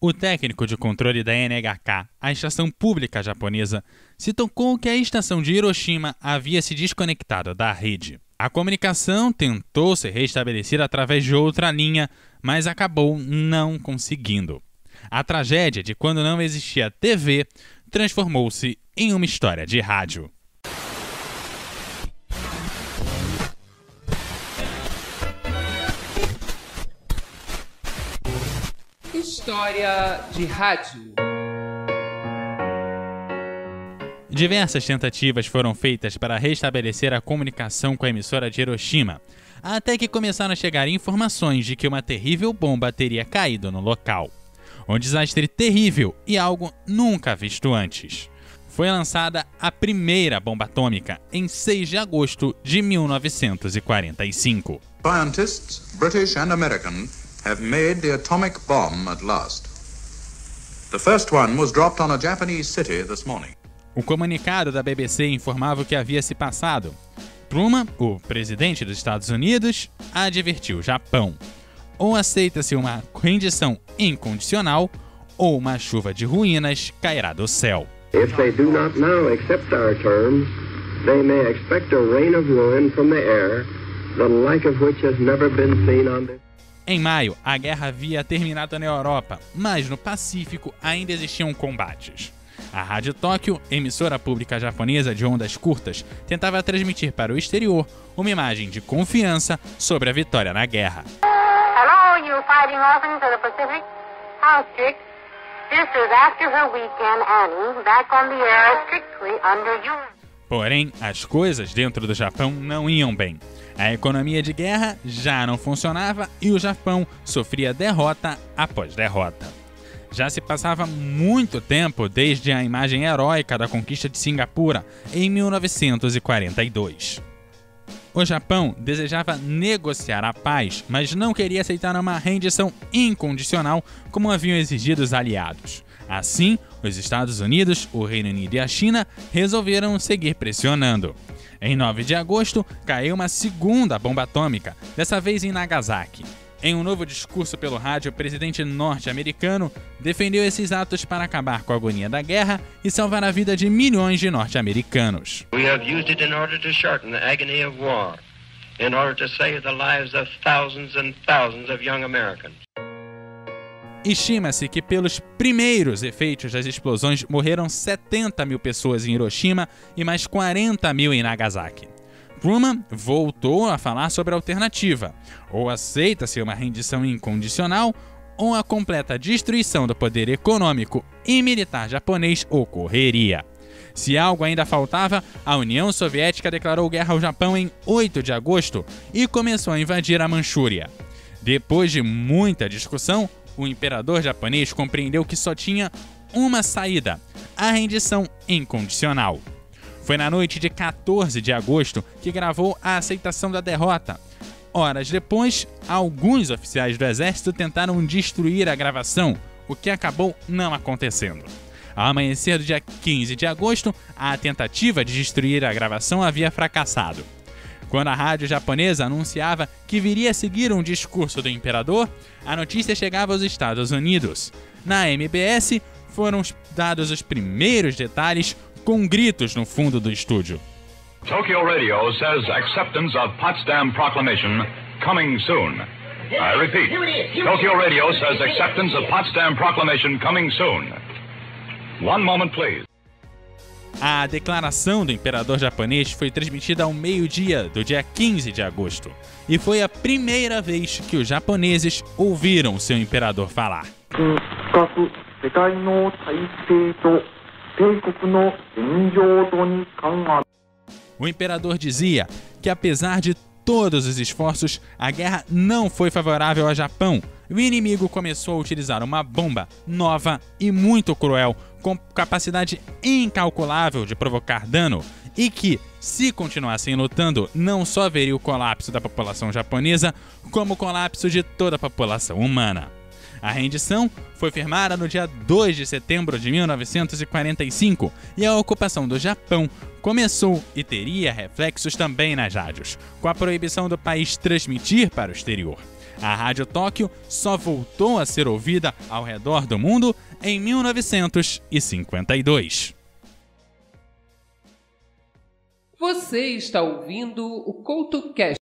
O técnico de controle da NHK, a estação pública japonesa, se tocou que a estação de Hiroshima havia se desconectado da rede. A comunicação tentou ser restabelecida através de outra linha, mas acabou não conseguindo. A tragédia de quando não existia TV transformou-se em uma história de rádio. História de rádio. Diversas tentativas foram feitas para restabelecer a comunicação com a emissora de Hiroshima, até que começaram a chegar informações de que uma terrível bomba teria caído no local. Um desastre terrível e algo nunca visto antes. Foi lançada a primeira bomba atômica em 6 de agosto de 1945. Scientists, British and American, have made the atomic bomb at last. The first one was dropped on a Japanese city this morning. O comunicado da BBC informava o que havia se passado. Truman, o presidente dos Estados Unidos, advertiu o Japão. Ou aceita-se uma rendição incondicional, ou uma chuva de ruínas cairá do céu. If they do not now accept our terms, they may expect a rain of ruin from the air, the like of which has never been seen on this. Em maio, a guerra havia terminado na Europa, mas no Pacífico ainda existiam combates. A Rádio Tóquio, emissora pública japonesa de ondas curtas, tentava transmitir para o exterior uma imagem de confiança sobre a vitória na guerra. Hello, you fighting orphans of the Pacific? How strict? This is after her weekend, Annie, back on the air strictly under you. Porém, as coisas dentro do Japão não iam bem. A economia de guerra já não funcionava e o Japão sofria derrota após derrota. Já se passava muito tempo desde a imagem heróica da conquista de Singapura, em 1942. O Japão desejava negociar a paz, mas não queria aceitar uma rendição incondicional como haviam exigido os aliados. Assim, os Estados Unidos, o Reino Unido e a China resolveram seguir pressionando. Em 9 de agosto, caiu uma segunda bomba atômica, dessa vez em Nagasaki. Em um novo discurso pelo rádio, o presidente norte-americano defendeu esses atos para acabar com a agonia da guerra e salvar a vida de milhões de norte-americanos. We have used it in order to shorten the agony of war, in order to save the lives of thousands and thousands of young Americans. Estima-se que pelos primeiros efeitos das explosões morreram 70 mil pessoas em Hiroshima e mais 40 mil em Nagasaki. Truman voltou a falar sobre a alternativa: ou aceita-se uma rendição incondicional, ou a completa destruição do poder econômico e militar japonês ocorreria. Se algo ainda faltava, a União Soviética declarou guerra ao Japão em 8 de agosto e começou a invadir a Manchúria. Depois de muita discussão, o imperador japonês compreendeu que só tinha uma saída: a rendição incondicional. Foi na noite de 14 de agosto que gravou a aceitação da derrota. Horas depois, alguns oficiais do exército tentaram destruir a gravação, o que acabou não acontecendo. Ao amanhecer do dia 15 de agosto, a tentativa de destruir a gravação havia fracassado. Quando a rádio japonesa anunciava que viria a seguir um discurso do imperador, a notícia chegava aos Estados Unidos. Na MBS, foram dados os primeiros detalhes com gritos no fundo do estúdio. Tokyo Radio says acceptance of Potsdam Proclamation coming soon. I repeat, Tokyo Radio says acceptance of Potsdam Proclamation coming soon. One moment, please. A declaração do imperador japonês foi transmitida ao meio-dia do dia 15 de agosto, e foi a primeira vez que os japoneses ouviram seu imperador falar. O imperador dizia que, apesar de todos os esforços, a guerra não foi favorável ao Japão. O inimigo começou a utilizar uma bomba nova e muito cruel, com capacidade incalculável de provocar dano, e que, se continuassem lutando, não só haveria o colapso da população japonesa, como o colapso de toda a população humana. A rendição foi firmada no dia 2 de setembro de 1945 e a ocupação do Japão começou e teria reflexos também nas rádios, com a proibição do país transmitir para o exterior. A Rádio Tóquio só voltou a ser ouvida ao redor do mundo em 1952. Você está ouvindo o CoutoCast.